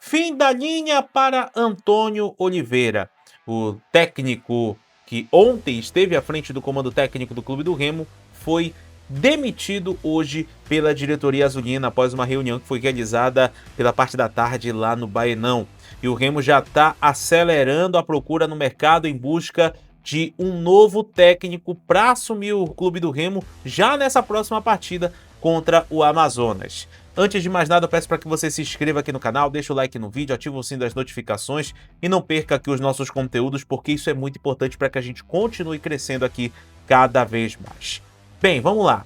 Fim da linha para Antônio Oliveira, o técnico que ontem esteve à frente do comando técnico do Clube do Remo, foi demitido hoje pela diretoria azulina após uma reunião que foi realizada pela parte da tarde lá no Baenão. E o Remo já está acelerando a procura no mercado em busca de um novo técnico para assumir o Clube do Remo já nessa próxima partida contra o Amazonas. Antes de mais nada, eu peço para que você se inscreva aqui no canal, deixe o like no vídeo, ative o sino das notificações e não perca aqui os nossos conteúdos, porque isso é muito importante para que a gente continue crescendo aqui cada vez mais. Bem, vamos lá.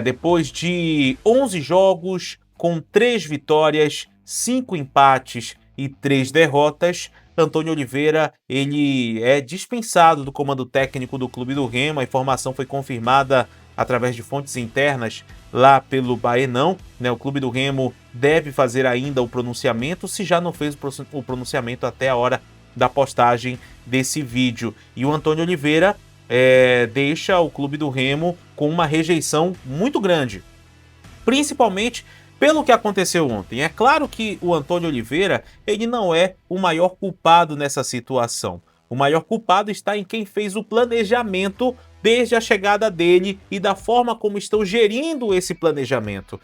Depois de 11 jogos, com 3 vitórias, 5 empates e 3 derrotas, Antônio Oliveira ele é dispensado do comando técnico do Clube do Remo. A informação foi confirmada através de fontes internas lá pelo Baenão. O Clube do Remo deve fazer ainda o pronunciamento, se já não fez o pronunciamento até a hora da postagem desse vídeo. E o Antônio Oliveira deixa o Clube do Remo com uma rejeição muito grande, principalmente pelo que aconteceu ontem. É claro que o Antônio Oliveira ele não é o maior culpado nessa situação. O maior culpado está em quem fez o planejamento desde a chegada dele e da forma como estão gerindo esse planejamento.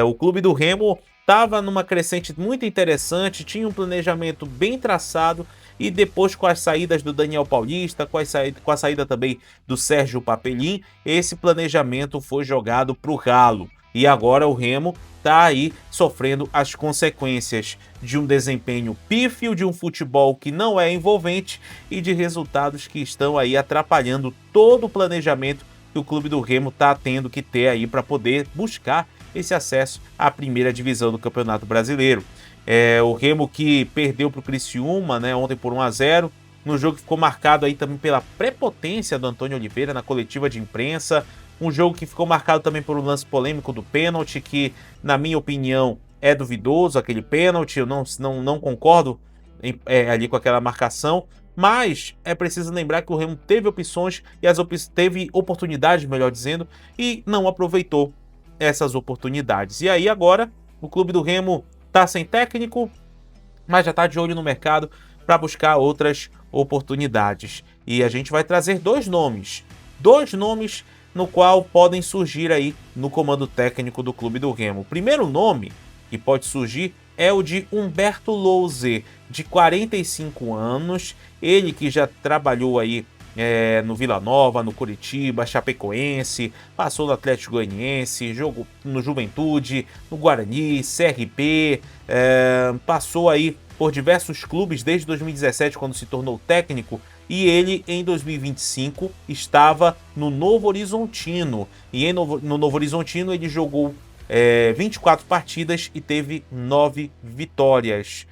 O Clube do Remo estava numa crescente muito interessante, tinha um planejamento bem traçado, e depois com as saídas do Daniel Paulista, com a saída também do Sérgio Papelim, esse planejamento foi jogado para o ralo. E agora o Remo está aí sofrendo as consequências de um desempenho pífio, de um futebol que não é envolvente e de resultados que estão aí atrapalhando todo o planejamento que o Clube do Remo está tendo que ter aí para poder buscar esse acesso à primeira divisão do Campeonato Brasileiro. O Remo que perdeu para o Criciúma, ontem por 1-0, no jogo que ficou marcado aí também pela prepotência do Antônio Oliveira na coletiva de imprensa. Um jogo que ficou marcado também por um lance polêmico do pênalti, que, na minha opinião, é duvidoso aquele pênalti. Eu não concordo ali com aquela marcação, mas é preciso lembrar que o Remo teve opções e teve oportunidades, melhor dizendo, e não aproveitou essas oportunidades. E aí agora o Clube do Remo está sem técnico, mas já está de olho no mercado para buscar outras oportunidades. E a gente vai trazer dois nomes no qual podem surgir aí no comando técnico do Clube do Remo. O primeiro nome que pode surgir é o de Humberto Louser, de 45 anos, ele que já trabalhou aí no Vila Nova, no Curitiba, Chapecoense, passou no Atlético Goianiense, jogou no Juventude, no Guarani, CRB, passou aí por diversos clubes desde 2017, quando se tornou técnico, e ele, em 2025, estava no Novo Horizontino. E no Novo Horizontino ele jogou 24 partidas e teve 9 vitórias.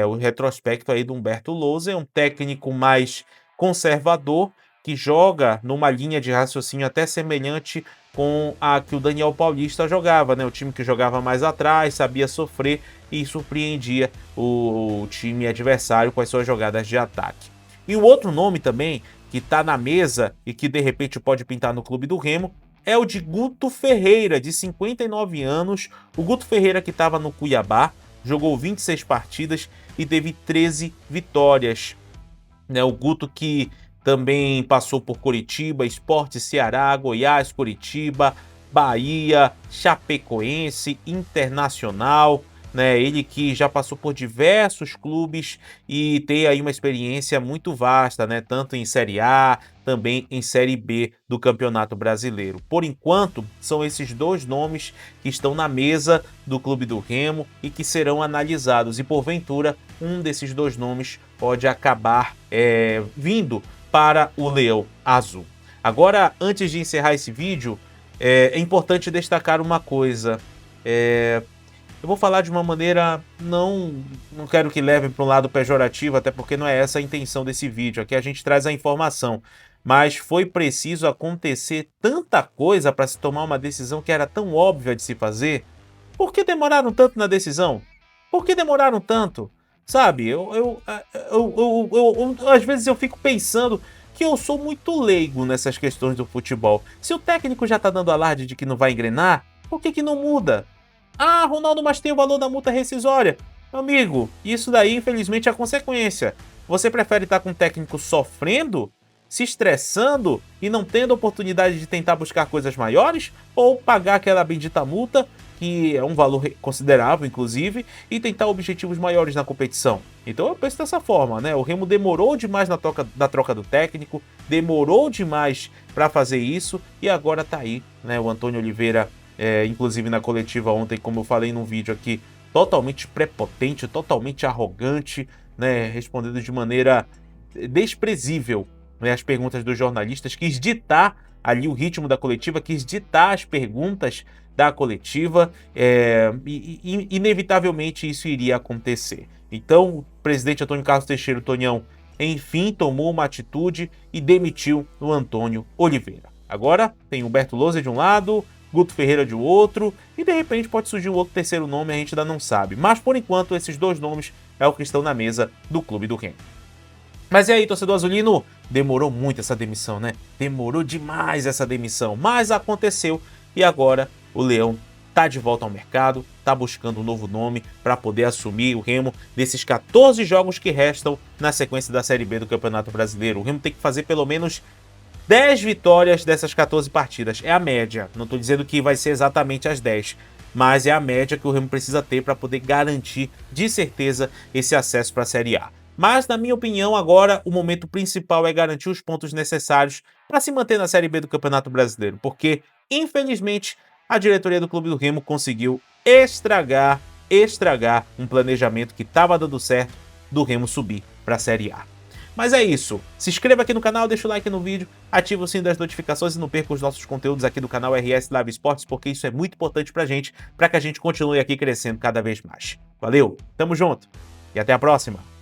O retrospecto aí do Humberto Louser é um técnico mais conservador, que joga numa linha de raciocínio até semelhante com a que o Daniel Paulista jogava, o time que jogava mais atrás, sabia sofrer e surpreendia o time adversário com as suas jogadas de ataque. E o outro nome também que está na mesa e que de repente pode pintar no Clube do Remo é o de Guto Ferreira, de 59 anos. O Guto Ferreira que estava no Cuiabá, jogou 26 partidas e teve 13 vitórias. O Guto que também passou por Curitiba, Sport, Ceará, Goiás, Curitiba, Bahia, Chapecoense, Internacional. Ele que já passou por diversos clubes e tem aí uma experiência muito vasta, tanto em Série A, também em Série B do Campeonato Brasileiro. Por enquanto, são esses dois nomes que estão na mesa do Clube do Remo e que serão analisados. E porventura, um desses dois nomes pode acabar vindo para o Leão Azul. Agora, antes de encerrar esse vídeo, é importante destacar uma coisa. Eu vou falar de uma maneira, não quero que levem para um lado pejorativo, até porque não é essa a intenção desse vídeo. Aqui a gente traz a informação, mas foi preciso acontecer tanta coisa para se tomar uma decisão que era tão óbvia de se fazer. Por que demoraram tanto na decisão? Por que demoraram tanto? Sabe, às vezes eu fico pensando que eu sou muito leigo nessas questões do futebol. Se o técnico já está dando alarde de que não vai engrenar, por que não muda? Ah, Ronaldo, mas tem o valor da multa rescisória. Amigo, isso daí infelizmente é a consequência. Você prefere estar com um técnico sofrendo, se estressando e não tendo oportunidade de tentar buscar coisas maiores? Ou pagar aquela bendita multa, que é um valor considerável inclusive, e tentar objetivos maiores na competição? Então eu penso dessa forma, né? O Remo demorou demais na troca do técnico, demorou demais para fazer isso e agora tá aí, né? O Antônio Oliveira, inclusive na coletiva ontem, como eu falei num vídeo aqui, totalmente prepotente, totalmente arrogante, né? Respondendo de maneira desprezível, né, as perguntas dos jornalistas, quis ditar ali o ritmo da coletiva, quis ditar as perguntas da coletiva, e inevitavelmente isso iria acontecer. Então, o presidente Antônio Carlos Teixeira, o Tonhão, enfim, tomou uma atitude e demitiu o Antônio Oliveira. Agora tem Humberto Lousa de um lado, Guto Ferreira de outro, e de repente pode surgir um outro terceiro nome, a gente ainda não sabe. Mas por enquanto, esses dois nomes é o que estão na mesa do Clube do Remo. Mas e aí, torcedor azulino? Demorou muito essa demissão, né? Demorou demais essa demissão, mas aconteceu e agora o Leão tá de volta ao mercado, tá buscando um novo nome para poder assumir o Remo desses 14 jogos que restam na sequência da Série B do Campeonato Brasileiro. O Remo tem que fazer pelo menos 10 vitórias dessas 14 partidas. É a média, não tô dizendo que vai ser exatamente as 10, mas é a média que o Remo precisa ter para poder garantir de certeza esse acesso para a Série A. Mas, na minha opinião, agora o momento principal é garantir os pontos necessários para se manter na Série B do Campeonato Brasileiro, porque, infelizmente, a diretoria do Clube do Remo conseguiu estragar um planejamento que estava dando certo do Remo subir para a Série A. Mas é isso, se inscreva aqui no canal, deixa o like no vídeo, ativa o sino das notificações e não perca os nossos conteúdos aqui do canal RS Live Esportes, porque isso é muito importante pra gente, para que a gente continue aqui crescendo cada vez mais. Valeu, tamo junto e até a próxima!